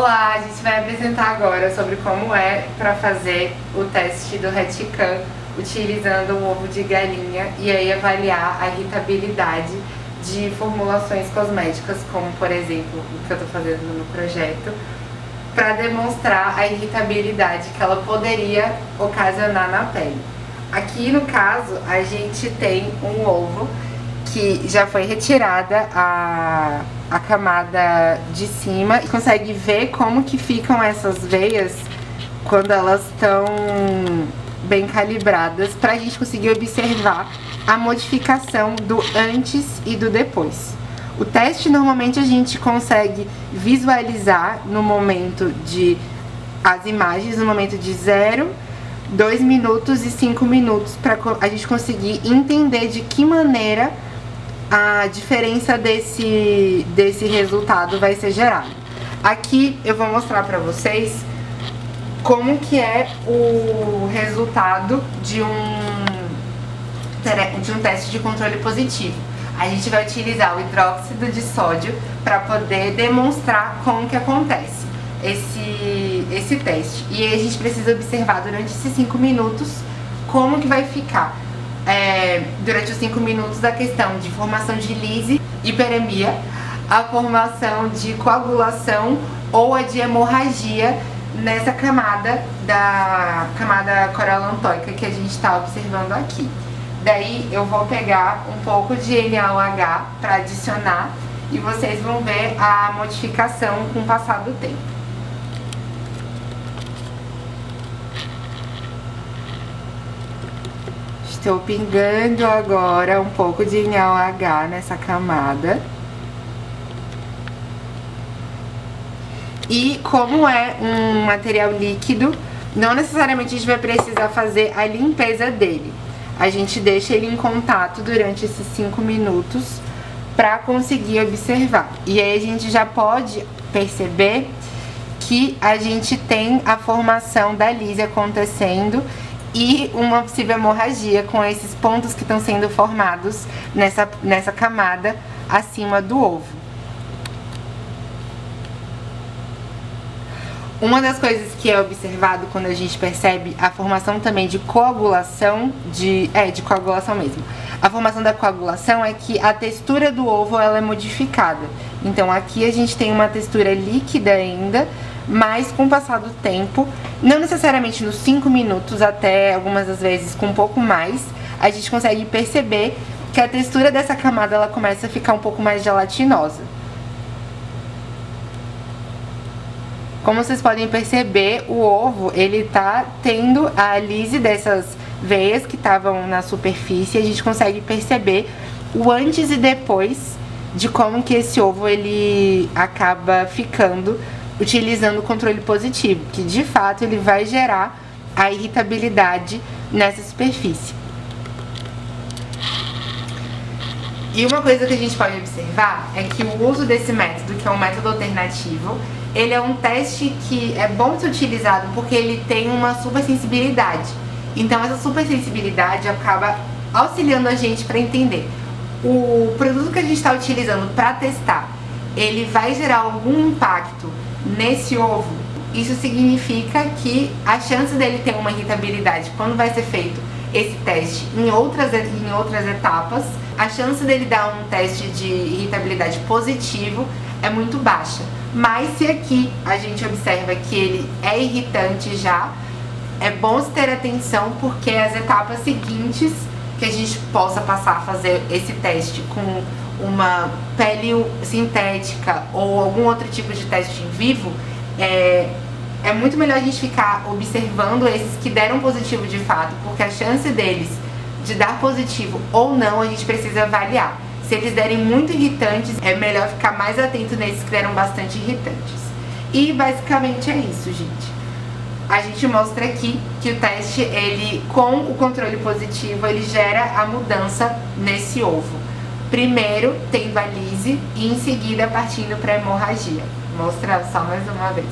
Olá, a gente vai apresentar agora sobre como é para fazer o teste do RETICAN utilizando o ovo de galinha e aí avaliar a irritabilidade de formulações cosméticas, como por exemplo o que eu estou fazendo no projeto, para demonstrar a irritabilidade que ela poderia ocasionar na pele. Aqui no caso a gente tem um ovo que já foi retirada a camada de cima e consegue ver como que ficam essas veias quando elas estão bem calibradas, para a gente conseguir observar a modificação do antes e do depois. O teste normalmente a gente consegue visualizar no momento de as imagens, no momento de 0, 2 minutos e 5 minutos, para a gente conseguir entender de que maneira a diferença desse resultado vai ser gerado. Aqui eu vou mostrar para vocês como que é o resultado de um teste de controle positivo. A gente vai utilizar o hidróxido de sódio para poder demonstrar como que acontece esse teste. E aí a gente precisa observar durante esses 5 minutos como que vai ficar durante os 5 minutos a questão de formação de lise, hiperemia, a formação de coagulação ou a de hemorragia nessa camada da camada coralantóica que a gente está observando aqui. Daí eu vou pegar um pouco de NaOH para adicionar e vocês vão ver a modificação com o passar do tempo. Estou pingando agora um pouco de NaOH nessa camada. E como é um material líquido, não necessariamente a gente vai precisar fazer a limpeza dele. A gente deixa ele em contato durante esses 5 minutos para conseguir observar. E aí a gente já pode perceber que a gente tem a formação da lise acontecendo e uma possível hemorragia com esses pontos que estão sendo formados nessa camada acima do ovo. Uma das coisas que é observado quando a gente percebe a formação também de coagulação, de coagulação mesmo. A formação da coagulação é que a textura do ovo ela é modificada. Então aqui a gente tem uma textura líquida ainda, mas com o passar do tempo, não necessariamente nos 5 minutos, até algumas das vezes com um pouco mais, a gente consegue perceber que a textura dessa camada ela começa a ficar um pouco mais gelatinosa. Como vocês podem perceber, o ovo, ele tá tendo a lise dessas veias que estavam na superfície. A gente consegue perceber o antes e depois de como que esse ovo, ele acaba ficando utilizando o controle positivo, que de fato ele vai gerar a irritabilidade nessa superfície. E uma coisa que a gente pode observar é que o uso desse método, que é um método alternativo, ele é um teste que é bom ser utilizado porque ele tem uma supersensibilidade. Então essa supersensibilidade acaba auxiliando a gente para entender o produto que a gente está utilizando para testar, ele vai gerar algum impacto nesse ovo. Isso significa que a chance dele ter uma irritabilidade quando vai ser feito esse teste em outras etapas, a chance dele dar um teste de irritabilidade positivo é muito baixa. Mas se aqui a gente observa que ele é irritante já, é bom se ter atenção, porque as etapas seguintes que a gente possa passar a fazer esse teste com uma pele sintética ou algum outro tipo de teste em vivo, é muito melhor a gente ficar observando esses que deram positivo de fato, porque a chance deles de dar positivo ou não a gente precisa avaliar. Se eles derem muito irritantes, é melhor ficar mais atento nesses que deram bastante irritantes. E basicamente é isso, gente. A gente mostra aqui que o teste, ele, com o controle positivo, ele gera a mudança nesse ovo. Primeiro tendo a lise e em seguida partindo para a hemorragia. Vou mostrar só mais uma vez.